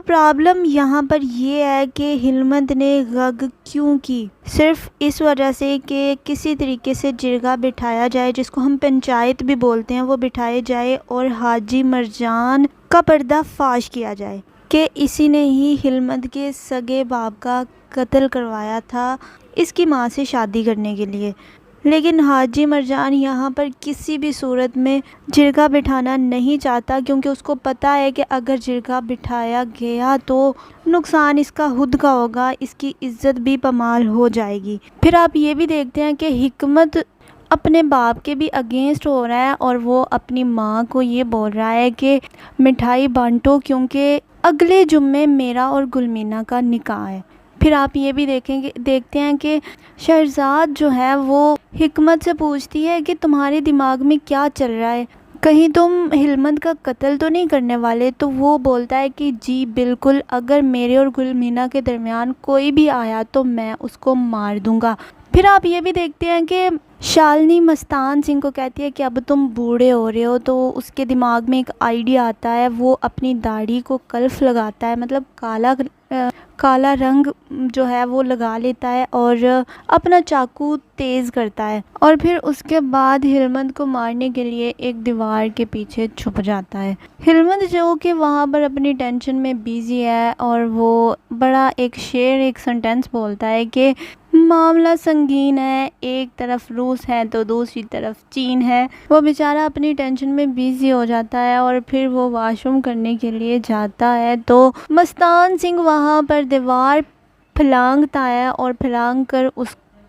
Problem یہاں پر یہ ہے کہ ہلمند نے غگ کیوں کی؟ صرف اس وجہ سے کہ کسی طریقے سے جرگہ بٹھایا جائے، جس کو ہم پنچایت بھی بولتے ہیں، وہ بٹھائے جائے اور حاجی مرجان کا پردہ فاش کیا جائے کہ اسی نے ہی ہلمند کے سگے باپ کا قتل کروایا تھا اس کی ماں سے شادی کرنے کے لیے۔ لیکن حاجی مرجان یہاں پر کسی بھی صورت میں جرگہ بٹھانا نہیں چاہتا، کیونکہ اس کو پتہ ہے کہ اگر جرگہ بٹھایا گیا تو نقصان اس کا خود کا ہوگا، اس کی عزت بھی پامال ہو جائے گی۔ پھر آپ یہ بھی دیکھتے ہیں کہ حکمت اپنے باپ کے بھی اگینسٹ ہو رہا ہے اور وہ اپنی ماں کو یہ بول رہا ہے کہ مٹھائی بانٹو کیونکہ اگلے جمعے میرا اور گلمینہ کا نکاح ہے۔ پھر آپ یہ بھی دیکھتے ہیں کہ شہرزاد جو ہے وہ حکمت سے پوچھتی ہے کہ تمہارے دماغ میں کیا چل رہا ہے، کہیں تم ہلمند کا قتل تو نہیں کرنے والے؟ تو وہ بولتا ہے کہ جی بالکل، اگر میرے اور گلمینہ کے درمیان کوئی بھی آیا تو میں اس کو مار دوں گا۔ پھر آپ یہ بھی دیکھتے ہیں کہ شالنی مستان سنگھ کو کہتی ہے کہ اب تم بوڑھے ہو رہے ہو، تو اس کے دماغ میں ایک آئیڈیا آتا ہے، وہ اپنی داڑھی کو کلف لگاتا ہے، مطلب کالا رنگ جو ہے وہ لگا لیتا ہے اور اپنا چاقو تیز کرتا ہے، اور پھر اس کے بعد ہلمند کو مارنے کے لیے ایک دیوار کے پیچھے چھپ جاتا ہے۔ ہلمند جو کہ وہاں پر اپنی ٹینشن میں بیزی ہے اور وہ بڑا ایک سنٹینس بولتا ہے کہ معاملہ سنگین ہے، ایک طرف روس ہے تو دوسری طرف چین ہے۔ وہ بیچارہ اپنی ٹینشن میں بیزی ہو جاتا ہے اور پھر وہ واش روم کرنے کے لیے جاتا ہے تو مستان سنگھ وہاں پر دیوار پھلانگتا ہے اور پھلانگ کر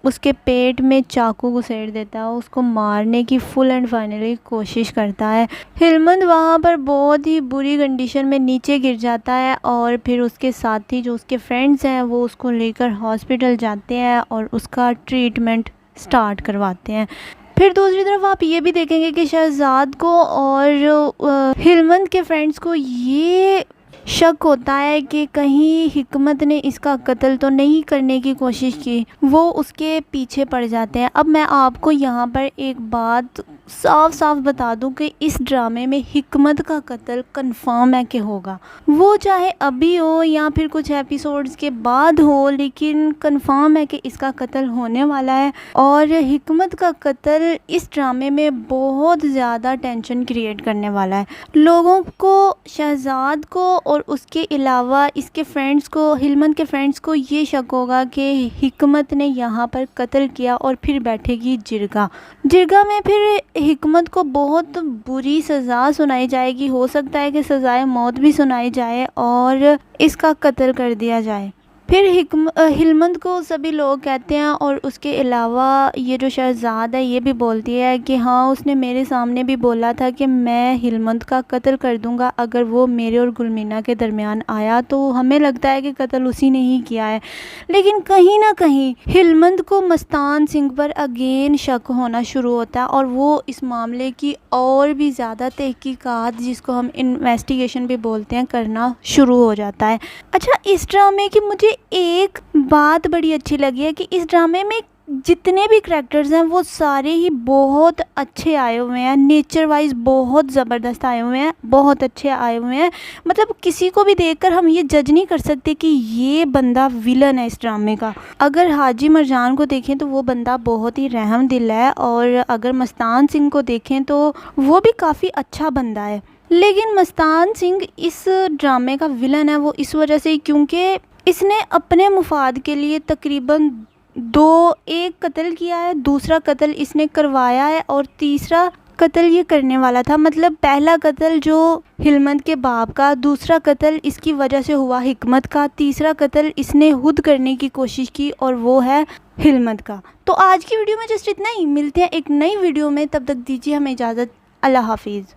اس کے پیٹ میں چاقو گھسیڑ دیتا ہے، اس کو مارنے کی فل اینڈ فائنلی کوشش کرتا ہے۔ ہلمند وہاں پر بہت ہی بری کنڈیشن میں نیچے گر جاتا ہے اور پھر اس کے ساتھی جو اس کے فرینڈز ہیں وہ اس کو لے کر ہاسپٹل جاتے ہیں اور اس کا ٹریٹمنٹ سٹارٹ کرواتے ہیں۔ پھر دوسری طرف آپ یہ بھی دیکھیں گے کہ شہزاد کو اور ہلمند کے فرینڈز کو یہ شک ہوتا ہے کہ کہیں حکمت نے اس کا قتل تو نہیں کرنے کی کوشش کی، وہ اس کے پیچھے پڑ جاتے ہیں۔ اب میں آپ کو یہاں پر ایک بات صاف بتا دوں کہ اس ڈرامے میں حکمت کا قتل کنفرم ہے کہ ہوگا، وہ چاہے ابھی ہو یا پھر کچھ ایپیسوڈز کے بعد ہو، لیکن کنفرم ہے کہ اس کا قتل ہونے والا ہے۔ اور حکمت کا قتل اس ڈرامے میں بہت زیادہ ٹینشن کریٹ کرنے والا ہے، لوگوں کو، شہزاد کو اور اس کے علاوہ اس کے فرینڈز کو، ہلمند کے فرینڈز کو یہ شک ہوگا کہ حکمت نے یہاں پر قتل کیا اور پھر بیٹھے گی جرگہ میں پھر حکمت کو بہت بری سزا سنائی جائے گی، ہو سکتا ہے کہ سزائے موت بھی سنائی جائے اور اس کا قتل کر دیا جائے۔ پھر ہلمند کو سبھی لوگ کہتے ہیں اور اس کے علاوہ یہ جو شہزاد ہے یہ بھی بولتی ہے کہ ہاں اس نے میرے سامنے بھی بولا تھا کہ میں ہلمند کا قتل کر دوں گا اگر وہ میرے اور گلمینہ کے درمیان آیا، تو ہمیں لگتا ہے کہ قتل اسی نے ہی کیا ہے۔ لیکن کہیں نہ کہیں ہلمند کو مستان سنگھ پر اگین شک ہونا شروع ہوتا ہے اور وہ اس معاملے کی اور بھی زیادہ تحقیقات، جس کو ہم انویسٹیگیشن بھی بولتے ہیں، کرنا شروع ہو جاتا ہے۔ اچھا، اس ڈرامے کی مجھے ایک بات بڑی اچھی لگی ہے کہ اس ڈرامے میں جتنے بھی کریکٹرز ہیں وہ سارے ہی بہت اچھے آئے ہوئے ہیں، نیچر وائز بہت زبردست آئے ہوئے ہیں، بہت اچھے آئے ہوئے ہیں۔ مطلب کسی کو بھی دیکھ کر ہم یہ جج نہیں کر سکتے کہ یہ بندہ ویلن ہے اس ڈرامے کا۔ اگر حاجی مرجان کو دیکھیں تو وہ بندہ بہت ہی رحم دل ہے، اور اگر مستان سنگھ کو دیکھیں تو وہ بھی کافی اچھا بندہ ہے۔ لیکن مستان سنگھ اس ڈرامے کا ویلن ہے وہ اس وجہ سے کیونکہ اس نے اپنے مفاد کے لیے تقریباً ایک قتل کیا ہے، دوسرا قتل اس نے کروایا ہے اور تیسرا قتل یہ کرنے والا تھا۔ مطلب پہلا قتل جو ہلمند کے باپ کا، دوسرا قتل اس کی وجہ سے ہوا حکمت کا، تیسرا قتل اس نے خود کرنے کی کوشش کی اور وہ ہے ہلمند کا۔ تو آج کی ویڈیو میں جسٹ اتنا ہی، ملتے ہیں ایک نئی ویڈیو میں، تب تک دیجیے ہمیں اجازت، اللہ حافظ۔